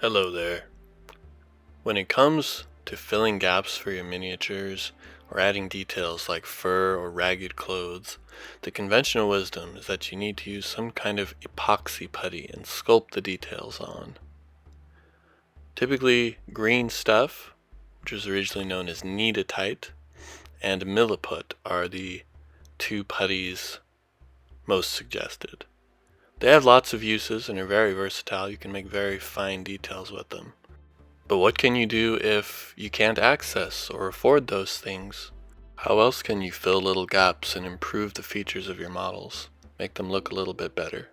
Hello there. When it comes to filling gaps for your miniatures or adding details like fur or ragged clothes, the conventional wisdom is that you need to use some kind of epoxy putty and sculpt the details on. Typically, green stuff, which was originally known as kneadetite, and milliput are the two putties most suggested. They have lots of uses and are very versatile. You can make very fine details with them. But what can you do if you can't access or afford those things? How else can you fill little gaps and improve the features of your models, make them look a little bit better?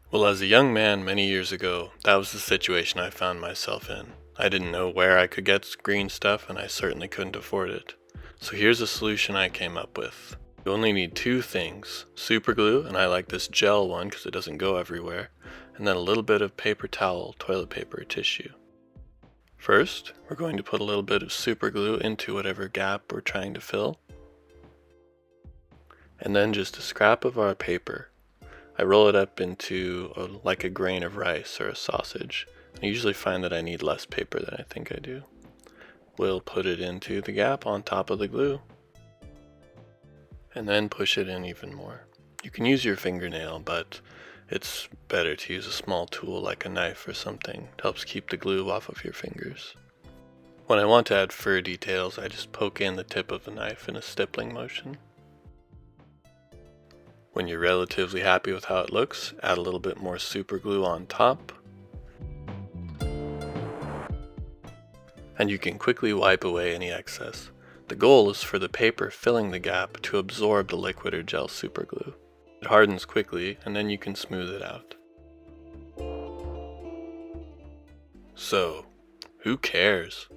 Well, as a young man many years ago, that was the situation I found myself in. I didn't know where I could get green stuff, and I certainly couldn't afford it. So here's a solution I came up with. You only need two things: super glue, and I like this gel one because it doesn't go everywhere, and then a little bit of paper towel, toilet paper, or tissue. First, we're going to put a little bit of super glue into whatever gap we're trying to fill, and then just a scrap of our paper. I roll it up into like a grain of rice or a sausage. I usually find that I need less paper than I think I do. We'll put it into the gap on top of the glue, and then push it in even more. You can use your fingernail, but it's better to use a small tool like a knife or something. It helps keep the glue off of your fingers. When I want to add fur details, I just poke in the tip of the knife in a stippling motion. When you're relatively happy with how it looks, add a little bit more super glue on top. And you can quickly wipe away any excess. The goal is for the paper filling the gap to absorb the liquid or gel super glue. It hardens quickly, and then you can smooth it out. So, who cares?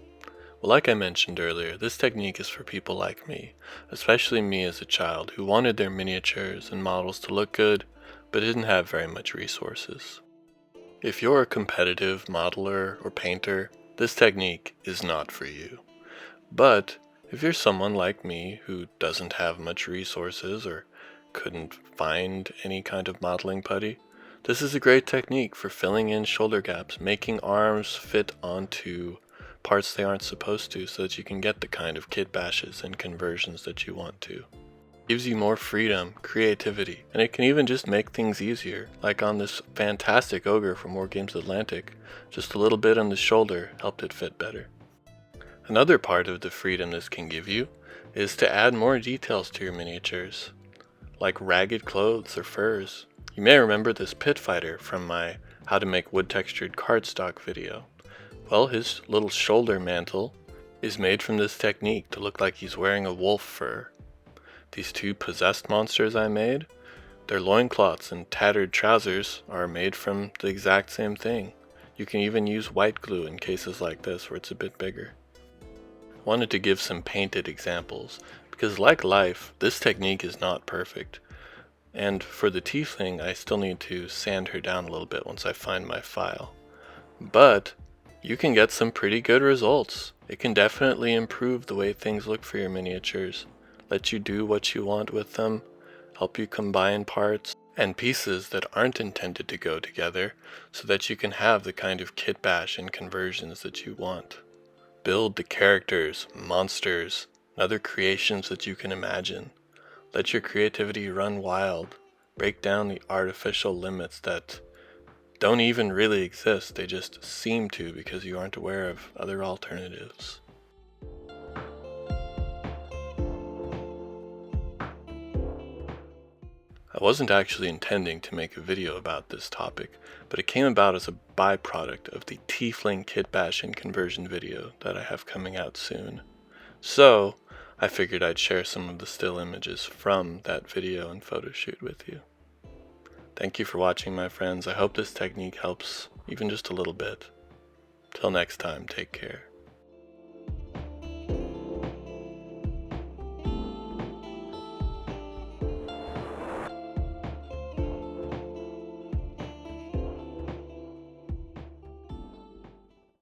Well, like I mentioned earlier, this technique is for people like me, especially me as a child who wanted their miniatures and models to look good, but didn't have very much resources. If you're a competitive modeler or painter, this technique is not for you. But if you're someone like me who doesn't have much resources or couldn't find any kind of modeling putty, this is a great technique for filling in shoulder gaps, making arms fit onto parts they aren't supposed to so that you can get the kind of kitbashes and conversions that you want to. It gives you more freedom, creativity, and it can even just make things easier, like on this fantastic ogre from War Games Atlantic. Just a little bit on the shoulder helped it fit better. Another part of the freedom this can give you is to add more details to your miniatures, like ragged clothes or furs. You may remember this pit fighter from my how to make wood textured cardstock video. Well, his little shoulder mantle is made from this technique to look like he's wearing a wolf fur. These two possessed monsters I made, their loincloths and tattered trousers are made from the exact same thing. You can even use white glue in cases like this where it's a bit bigger. I wanted to give some painted examples because, like life, this technique is not perfect. And for the Tiefling, I still need to sand her down a little bit once I find my file. But you can get some pretty good results. It can definitely improve the way things look for your miniatures, let you do what you want with them, help you combine parts and pieces that aren't intended to go together so that you can have the kind of kitbash and conversions that you want. Build the characters, monsters, and other creations that you can imagine. Let your creativity run wild. Break down the artificial limits that don't even really exist. They just seem to because you aren't aware of other alternatives. I wasn't actually intending to make a video about this topic, but it came about as a byproduct of the Tiefling Kitbash and Conversion video that I have coming out soon. So, I figured I'd share some of the still images from that video and photo shoot with you. Thank you for watching, my friends. I hope this technique helps even just a little bit. Till next time, take care.